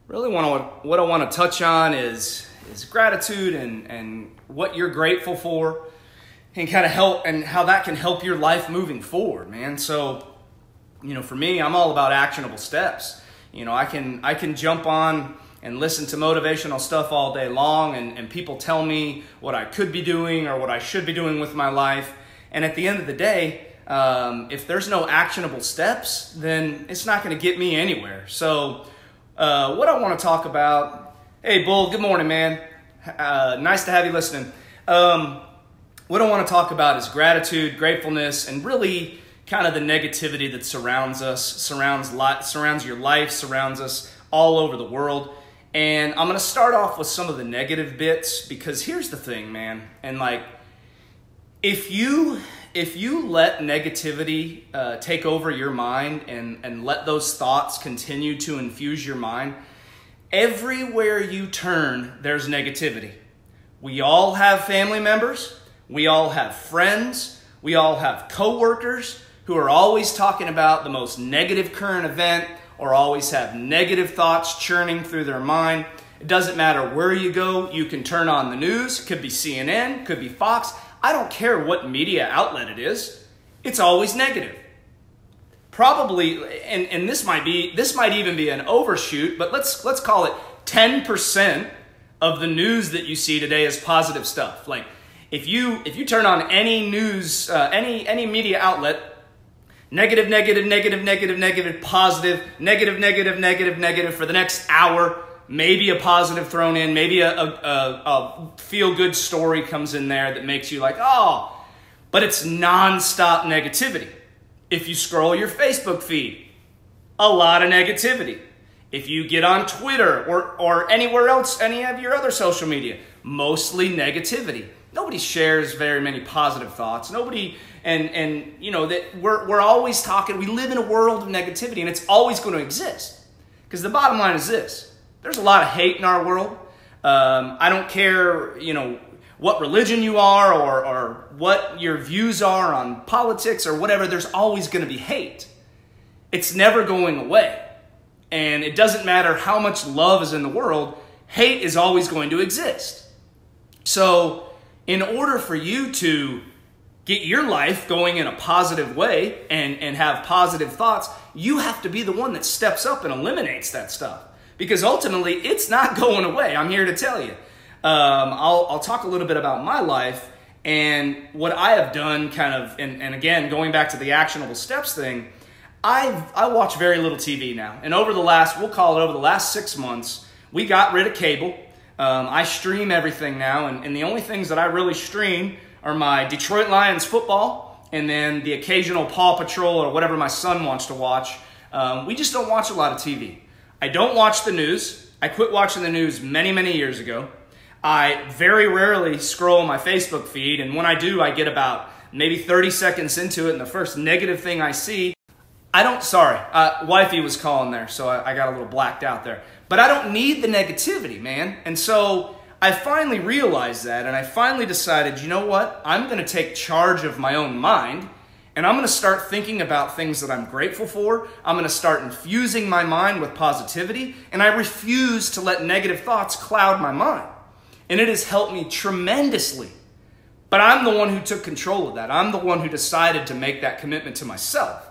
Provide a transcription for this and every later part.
Really what I want to touch on is gratitude and what you're grateful for, and kind of help and how that can help your life moving forward, man. So, for me, I'm all about actionable steps. I can jump on and listen to motivational stuff all day long, and people tell me what I could be doing or what I should be doing with my life. And at the end of the day, if there's no actionable steps, then it's not going to get me anywhere. So what I want to talk about, hey, Bull, good morning, man. Nice to have you listening. What I want to talk about is gratitude, gratefulness, and really kind of the negativity that surrounds us, surrounds your life, surrounds us all over the world. And I'm going to start off with some of the negative bits, because here's the thing, man. And if you let negativity take over your mind and let those thoughts continue to infuse your mind, everywhere you turn, there's negativity. We all have family members. We all have friends. We all have coworkers who are always talking about the most negative current event or always have negative thoughts churning through their mind. It doesn't matter where you go. You can turn on the news. It could be CNN, could be Fox. I don't care what media outlet it is. It's always negative. Probably, and this might even be an overshoot, but let's call it 10% of the news that you see today is positive stuff. Like if you turn on any news, any media outlet, negative, negative, negative, negative, negative, positive, negative, negative, negative, negative for the next hour. Maybe a positive thrown in, maybe a feel-good story comes in there that makes you like, oh, but it's nonstop negativity. If you scroll your Facebook feed, a lot of negativity. If you get on Twitter or anywhere else, any of your other social media, mostly negativity. Nobody shares very many positive thoughts. Nobody, that we're always talking, we live in a world of negativity, and it's always going to exist. Because the bottom line is this. There's a lot of hate in our world. I don't care, what religion you are or what your views are on politics or whatever. There's always going to be hate. It's never going away. And it doesn't matter how much love is in the world, hate is always going to exist. So in order for you to get your life going in a positive way and have positive thoughts, you have to be the one that steps up and eliminates that stuff. Because ultimately, it's not going away. I'm here to tell you. I'll talk a little bit about my life and what I have done kind of, and again, going back to the actionable steps thing, I watch very little TV now. And over the last 6 months, we got rid of cable. I stream everything now. And the only things that I really stream are my Detroit Lions football and then the occasional Paw Patrol or whatever my son wants to watch. We just don't watch a lot of TV. I don't watch the news. I quit watching the news many, many years ago. I very rarely scroll my Facebook feed, and when I do, I get about maybe 30 seconds into it, and the first negative thing I see, wifey was calling there, so I got a little blacked out there. But I don't need the negativity, man. And so I finally realized that, and I finally decided, you know what? I'm going to take charge of my own mind, and I'm going to start thinking about things that I'm grateful for. I'm going to start infusing my mind with positivity, and I refuse to let negative thoughts cloud my mind. And it has helped me tremendously. But I'm the one who took control of that. I'm the one who decided to make that commitment to myself.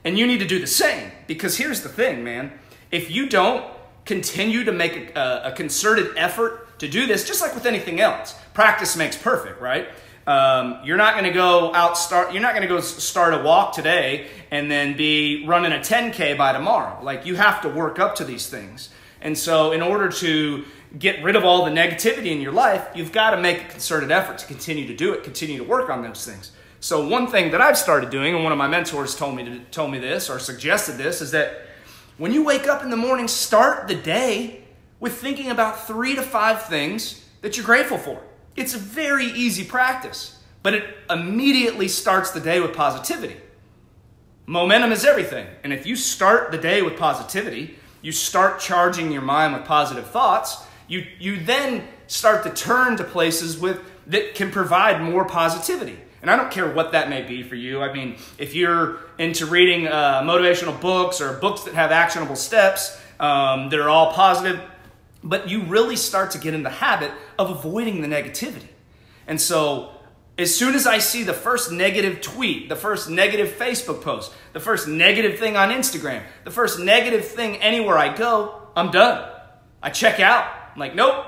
And you need to do the same, because here's the thing, man. If you don't continue to make a concerted effort to do this, just like with anything else, practice makes perfect, right? You're not going to go start a walk today and then be running a 10K by tomorrow. Like, you have to work up to these things. And so in order to get rid of all the negativity in your life, you've got to make a concerted effort to continue to do it, continue to work on those things. So one thing that I've started doing, and one of my mentors told me this or suggested this, is that when you wake up in the morning, start the day with thinking about 3 to 5 things that you're grateful for. It's a very easy practice, but it immediately starts the day with positivity. Momentum is everything. And if you start the day with positivity, you start charging your mind with positive thoughts, you then start to turn to places that can provide more positivity. And I don't care what that may be for you. I mean, if you're into reading motivational books or books that have actionable steps, They're all positive, but you really start to get in the habit of avoiding the negativity. And so as soon as I see the first negative tweet, the first negative Facebook post, the first negative thing on Instagram, the first negative thing anywhere I go, I'm done. I check out. I'm like, nope,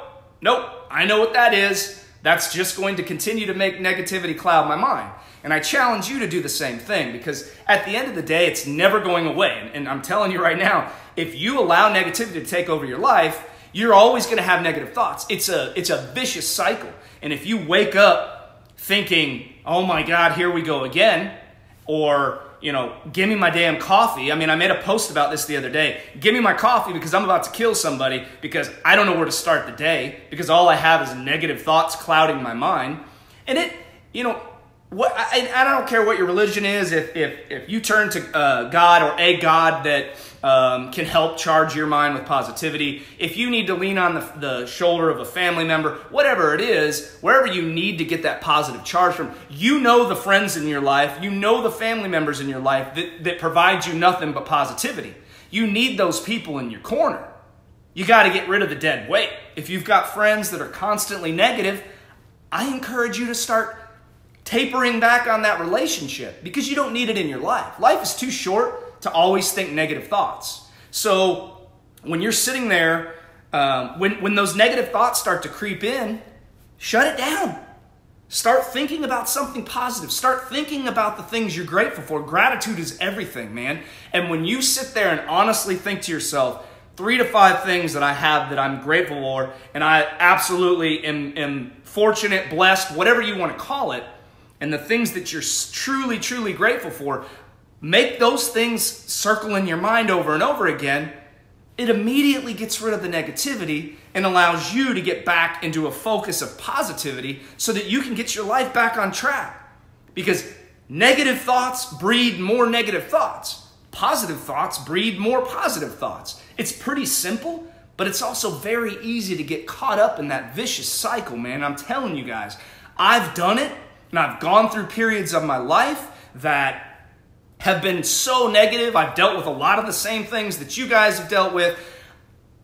I know what that is. That's just going to continue to make negativity cloud my mind. And I challenge you to do the same thing, because at the end of the day, it's never going away. And I'm telling you right now, if you allow negativity to take over your life, you're always going to have negative thoughts. It's a vicious cycle. And if you wake up thinking, oh my God, here we go again, or, give me my damn coffee. I mean, I made a post about this the other day. Give me my coffee because I'm about to kill somebody because I don't know where to start the day because all I have is negative thoughts clouding my mind. And I don't care what your religion is. If you turn to God or a God that can help charge your mind with positivity, if you need to lean on the shoulder of a family member, whatever it is, wherever you need to get that positive charge from, you know the friends in your life, you know the family members in your life that provide you nothing but positivity. You need those people in your corner. You got to get rid of the dead weight. If you've got friends that are constantly negative, I encourage you to start tapering back on that relationship because you don't need it in your life. Life is too short to always think negative thoughts. So when you're sitting there, when those negative thoughts start to creep in, shut it down. Start thinking about something positive. Start thinking about the things you're grateful for. Gratitude is everything, man. And when you sit there and honestly think to yourself, 3 to 5 things that I have that I'm grateful for, and I absolutely am fortunate, blessed, whatever you want to call it, and the things that you're truly, truly grateful for, make those things circle in your mind over and over again. It immediately gets rid of the negativity and allows you to get back into a focus of positivity so that you can get your life back on track. Because negative thoughts breed more negative thoughts. Positive thoughts breed more positive thoughts. It's pretty simple, but it's also very easy to get caught up in that vicious cycle, man. I'm telling you guys, I've done it. And I've gone through periods of my life that have been so negative. I've dealt with a lot of the same things that you guys have dealt with.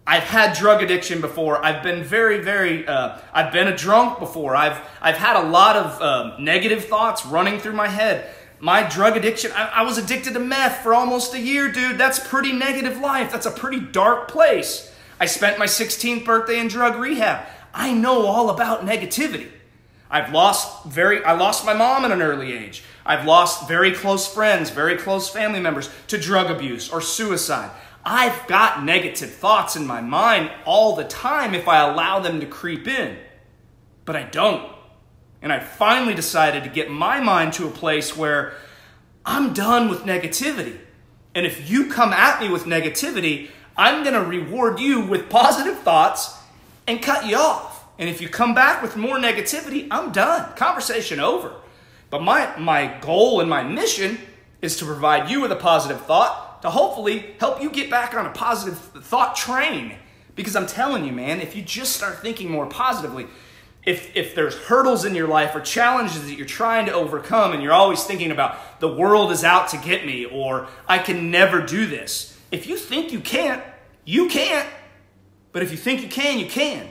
I've had drug addiction before. I've been I've been a drunk before. I've had a lot of negative thoughts running through my head. My drug addiction, I was addicted to meth for almost a year, dude. That's pretty negative life. That's a pretty dark place. I spent my 16th birthday in drug rehab. I know all about negativity. I lost my mom at an early age. I've lost very close friends, very close family members to drug abuse or suicide. I've got negative thoughts in my mind all the time if I allow them to creep in. But I don't. And I finally decided to get my mind to a place where I'm done with negativity. And if you come at me with negativity, I'm going to reward you with positive thoughts and cut you off. And if you come back with more negativity, I'm done. Conversation over. But my goal and my mission is to provide you with a positive thought to hopefully help you get back on a positive thought train. Because I'm telling you, man, if you just start thinking more positively, if there's hurdles in your life or challenges that you're trying to overcome and you're always thinking about the world is out to get me or I can never do this. If you think you can't, you can't. But if you think you can, you can.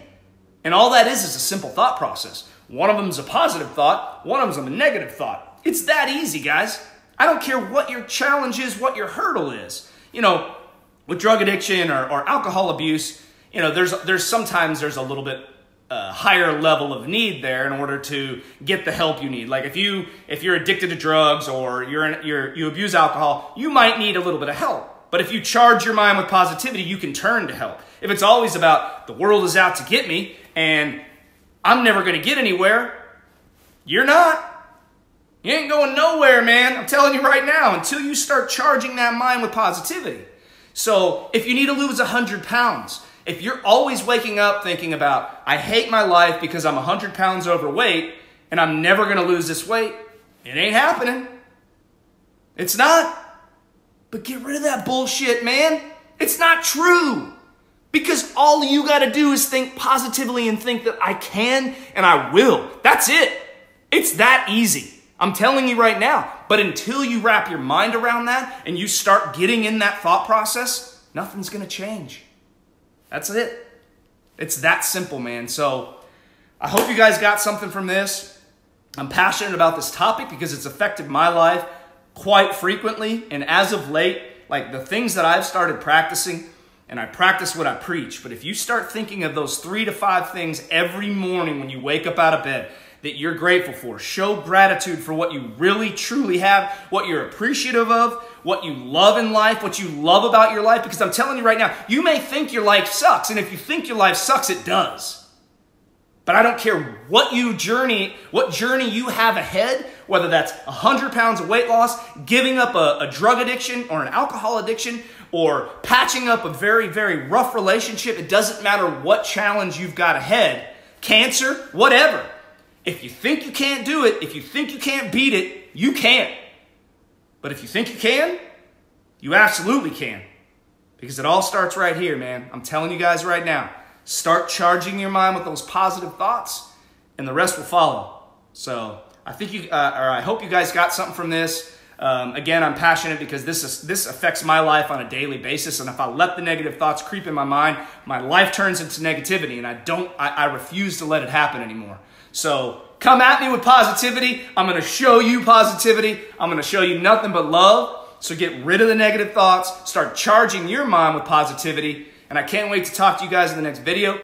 And all that is a simple thought process. One of them is a positive thought. One of them is a negative thought. It's that easy, guys. I don't care what your challenge is, what your hurdle is. With drug addiction or alcohol abuse, there's sometimes a little bit higher level of need there in order to get the help you need. Like if you're addicted to drugs or you abuse alcohol, you might need a little bit of help. But if you charge your mind with positivity, you can turn to help. If it's always about the world is out to get me and I'm never going to get anywhere, you're not. You ain't going nowhere, man. I'm telling you right now, until you start charging that mind with positivity. So if you need to lose 100 pounds, if you're always waking up thinking about, I hate my life because I'm 100 pounds overweight and I'm never going to lose this weight, it ain't happening. It's not. But get rid of that bullshit, man. It's not true. Because all you got to do is think positively and think that I can and I will. That's it. It's that easy. I'm telling you right now. But until you wrap your mind around that and you start getting in that thought process, nothing's going to change. That's it. It's that simple, man. So I hope you guys got something from this. I'm passionate about this topic because it's affected my life quite frequently. And as of late, like the things that I've started practicing, and I practice what I preach, but if you start thinking of those 3 to 5 things every morning when you wake up out of bed that you're grateful for, show gratitude for what you really truly have, what you're appreciative of, what you love in life, what you love about your life, because I'm telling you right now, you may think your life sucks, and if you think your life sucks, it does. But I don't care what journey you have ahead, whether that's 100 pounds of weight loss, giving up a drug addiction or an alcohol addiction, or patching up a very, very rough relationship. It doesn't matter what challenge you've got ahead, cancer, whatever. If you think you can't do it, if you think you can't beat it, you can't. But if you think you can, you absolutely can. Because it all starts right here, man. I'm telling you guys right now. Start charging your mind with those positive thoughts, and the rest will follow. So I hope you guys got something from this. Again, I'm passionate because this affects my life on a daily basis, and if I let the negative thoughts creep in my mind, my life turns into negativity, and I refuse to let it happen anymore. So come at me with positivity. I'm going to show you positivity. I'm going to show you nothing but love. So get rid of the negative thoughts. Start charging your mind with positivity. And I can't wait to talk to you guys in the next video.